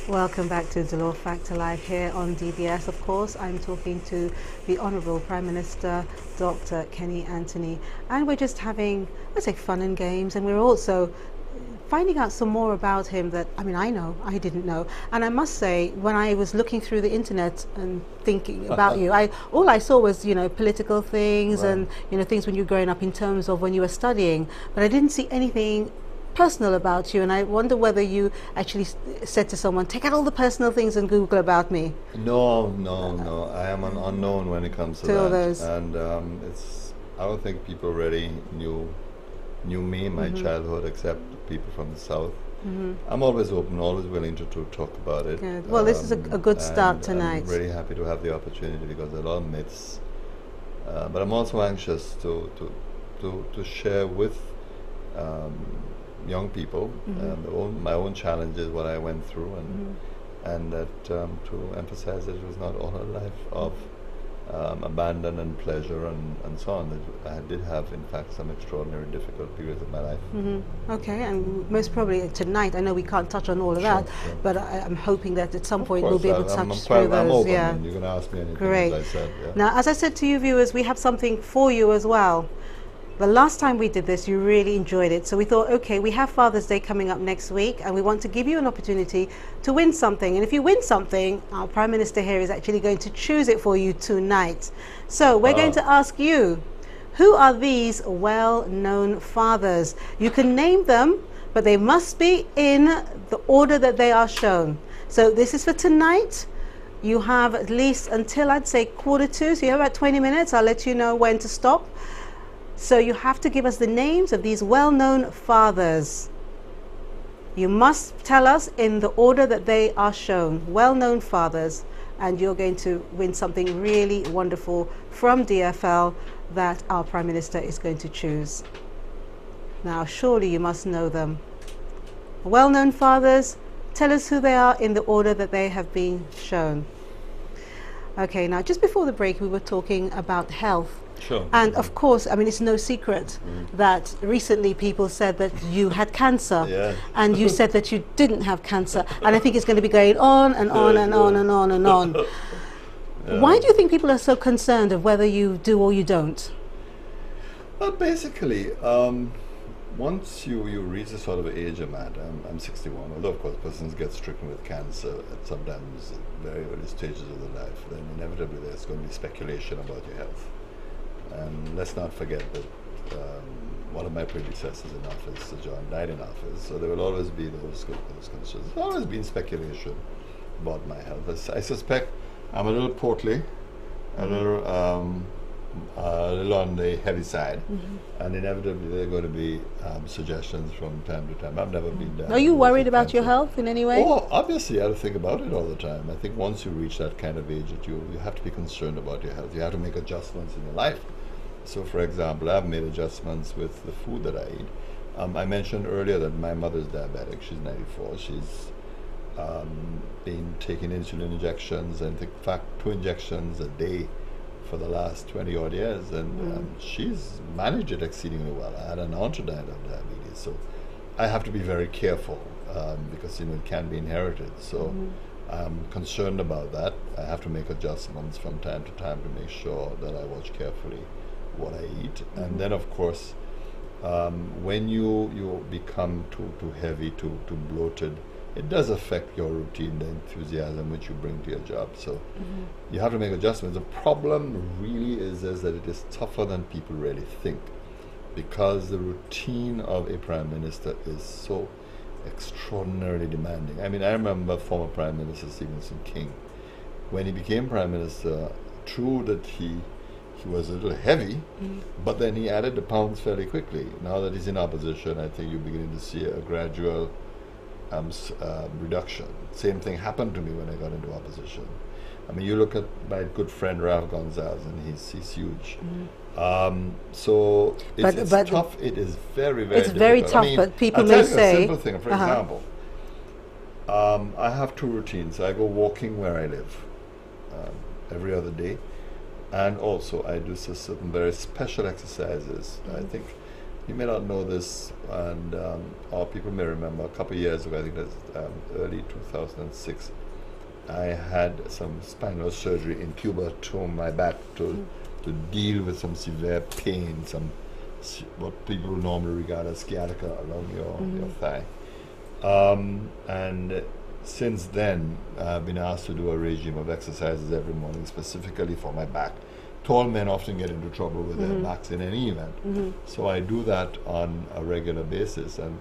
Welcome back to Dolor Factor Live here on DBS. Of course, I'm talking to the Honourable Prime Minister, Dr. Kenny Anthony, and we're just having, let's say, fun and games, and we're also finding out some more about him that, I didn't know. And I must say, when I was looking through the internet and thinking about you, all I saw was, political things, right, and, things when you were growing up in terms of when you were studying, but I didn't see anything personal about you, and I wonder whether you actually said to someone, take out all the personal things and Google about me. No. I am an unknown when it comes to that. All those. And I don't think people really knew me, my childhood, except people from the South. I'm always open, always willing to talk about it. Good. Well, this is a good start tonight. I'm really happy to have the opportunity because there are a lot of myths. But I'm also anxious to share with young people my own challenges, what I went through, and that to emphasize that it was not all a life of abandon and pleasure and so on. That I did have, in fact, some extraordinary difficult periods of my life. Okay, and most probably tonight, I know we can't touch on all of that, but I'm hoping that at some point we'll be able to touch through those. I'm open, and you can ask me anything. Great. As I said. Yeah. Now, as I said to you viewers, we have something for you as well. The last time we did this, you really enjoyed it. So we thought, okay, we have Father's Day coming up next week, and we want to give you an opportunity to win something. And if you win something, our Prime Minister here is actually going to choose it for you tonight. So we're going to ask you, who are these well-known fathers? You can name them, but they must be in the order that they are shown. So this is for tonight. You have at least until, I'd say, 1:45, so you have about 20 minutes. I'll let you know when to stop. So you have to give us the names of these well-known fathers. You must tell us in the order that they are shown, well-known fathers, and you're going to win something really wonderful from DFL that our Prime Minister is going to choose. Now, surely you must know them. Well-known fathers, tell us who they are in the order that they have been shown. Okay, now just before the break, we were talking about health. Sure. And of course, it's no secret that recently people said that you had cancer, and you said that you didn't have cancer, and I think it's going to be going on and on and on and on and on. Why do you think people are so concerned of whether you do or you don't? Well, basically, once you reach a sort of age I'm at, I'm 61, although of course persons get stricken with cancer at sometimes very early stages of their life, then inevitably there's going to be speculation about your health. And let's not forget that one of my predecessors in office, Sir John, died in office, so there will always be those concerns. There's always been speculation about my health. I suspect I'm a little portly, a little on the heavy side, and inevitably there are going to be suggestions from time to time. I've never been down. Are you worried about your health in any way? Oh, obviously, you have to think about it all the time. I think once you reach that kind of age, that you have to be concerned about your health. You have to make adjustments in your life. So, for example, I've made adjustments with the food that I eat. I mentioned earlier that my mother's diabetic. She's 94. She's been taking insulin injections, and in fact 2 injections a day for the last 20 odd years, and she's managed it exceedingly well. I had an aunt who died of diabetes, so I have to be very careful because it can be inherited. So I'm concerned about that. I have to make adjustments from time to time to make sure that I watch carefully what I eat. And then of course when you become too heavy, too bloated, it does affect your routine, the enthusiasm which you bring to your job. So you have to make adjustments. The problem really is that it is tougher than people really think, because the routine of a Prime Minister is so extraordinarily demanding. I remember former Prime Minister Stephenson King, when he became Prime Minister, true that he was a little heavy, but then he added the pounds fairly quickly. Now that he's in opposition, I think you're beginning to see a gradual reduction. Same thing happened to me when I got into opposition. You look at my good friend Ralph Gonzalez, and he's huge. So it's tough. It is very, very difficult. Very tough, but people may say... a simple thing. For example, I have 2 routines. I go walking where I live every other day, and also I do certain very special exercises. I think you may not know this, and or people may remember a couple of years ago, I think that's early 2006, I had some spinal surgery in Cuba to my back to deal with some severe pain, some what people normally regard as sciatica along your thigh. And since then, I've been asked to do a regime of exercises every morning, specifically for my back. Tall men often get into trouble with their backs in any event. So I do that on a regular basis. And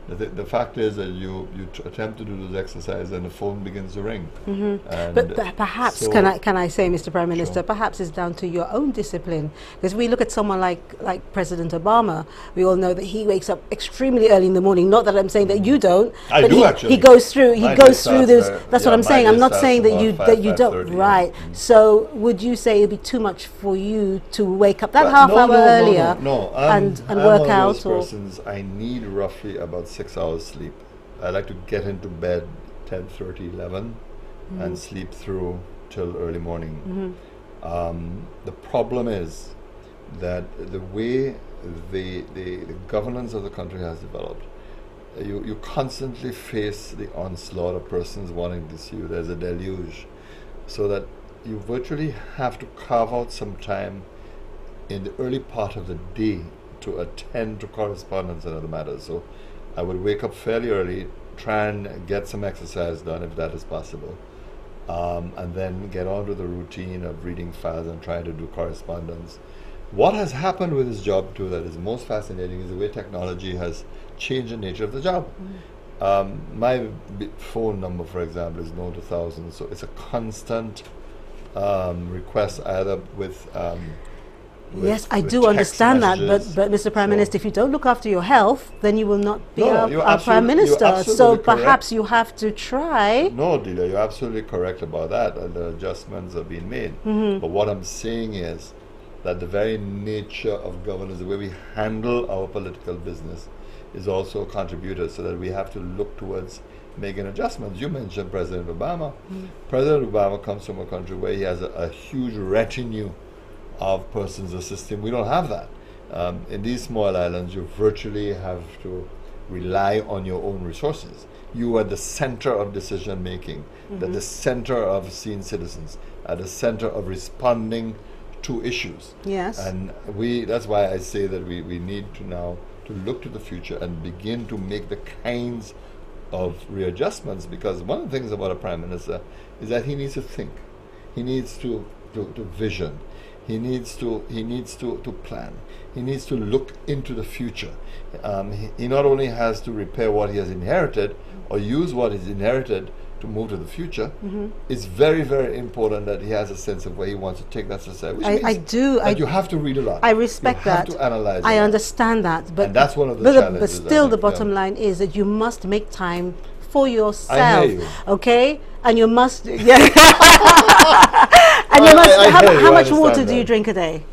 the fact is that you attempt to do those exercises and the phone begins to ring. And but perhaps, so can I say, Mr. Prime Minister, perhaps it's down to your own discipline. Because we look at someone like President Obama, we all know that he wakes up extremely early in the morning. Not that I'm saying that you don't. I but do he, actually. He goes through those. That's what I'm saying. I'm not starts saying that about you don't. 5:30. Right. So would you say it'd be too much for you to wake up that half hour earlier and work out? I'm one of those persons, I need roughly about 6 hours sleep. I like to get into bed 10:30, 11 and sleep through till early morning. The problem is that the way the governance of the country has developed, you constantly face the onslaught of persons wanting to see you. There's a deluge. So that you virtually have to carve out some time in the early part of the day to attend to correspondence and other matters. So I would wake up fairly early, try and get some exercise done if that is possible, and then get on to the routine of reading files and trying to do correspondence. What has happened with this job too that is most fascinating is the way technology has changed the nature of the job. My phone number, for example, is known to thousands, so it's a constant request either with yes, I do understand that, but Mr. Prime Minister, if you don't look after your health, then you will not be our Prime Minister. So perhaps you have to try. No, Delia, you're absolutely correct about that, and the adjustments are being made. But what I'm saying is that the very nature of governance, the way we handle our political business, is also a contributor, so that we have to look towards making adjustments. You mentioned President Obama. President Obama comes from a country where he has a huge retinue of persons assisting. We don't have that. In these small islands, you virtually have to rely on your own resources. You are the center of decision making, at the center of seeing citizens, at the center of responding to issues. Yes. And that's why I say that we need to now to look to the future and begin to make the kinds of readjustments, because one of the things about a Prime Minister is that he needs to think. He needs to vision. He needs to plan. He needs to look into the future. He not only has to repair what he has inherited or use what he's inherited to move to the future. It's very, very important that he has a sense of where he wants to take that society. Which means you have to read a lot. I respect that. You have to analyze. I understand that, and that's one of the challenges. But still, the bottom line is that you must make time for yourself. I hear you. Okay, and you must. Yeah. And you must. How much water do you drink a day?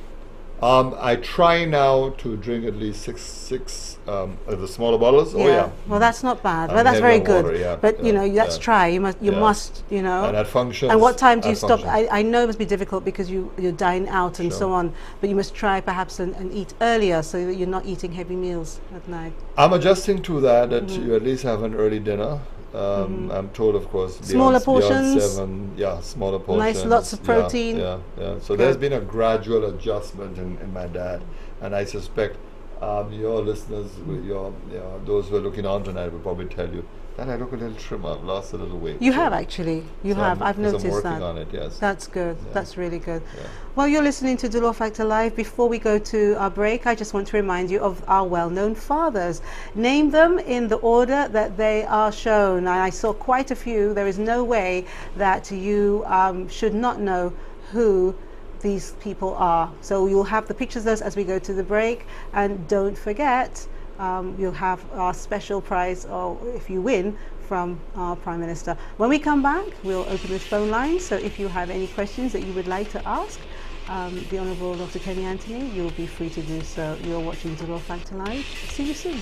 I try now to drink at least six of the smaller bottles. Yeah. Oh yeah. Well, that's not bad. Well, that's very good. Water, but you know, let's try. You must. You know. And at functions. And what time do you stop? I know it must be difficult because you dine out and so on. But you must try perhaps and eat earlier so that you're not eating heavy meals at night. I'm adjusting to that. That you at least have an early dinner. I'm told, of course, smaller portions. Beyond 7, smaller portions. Nice, lots of protein. Yeah. So there's been a gradual adjustment in my diet, and I suspect your listeners, those who are looking on tonight, will probably tell you that I look a little trimmer. I've lost a little weight. You have actually. You have. I've noticed that. I'm working on it. Yes. That's good. Yeah. That's really good. Yeah. Well, you're listening to Dolor Factor Live. Before we go to our break, I just want to remind you of our well-known fathers. Name them in the order that they are shown. And I saw quite a few. There is no way that you should not know who these people are. So you'll have the pictures of those as we go to the break. And don't forget, you'll have our special prize, or if you win, from our Prime Minister. When we come back, we'll open the phone line. So if you have any questions that you would like to ask the Honourable Dr. Kenny Anthony, you'll be free to do so. You're watching Dolor Factor Live. See you soon.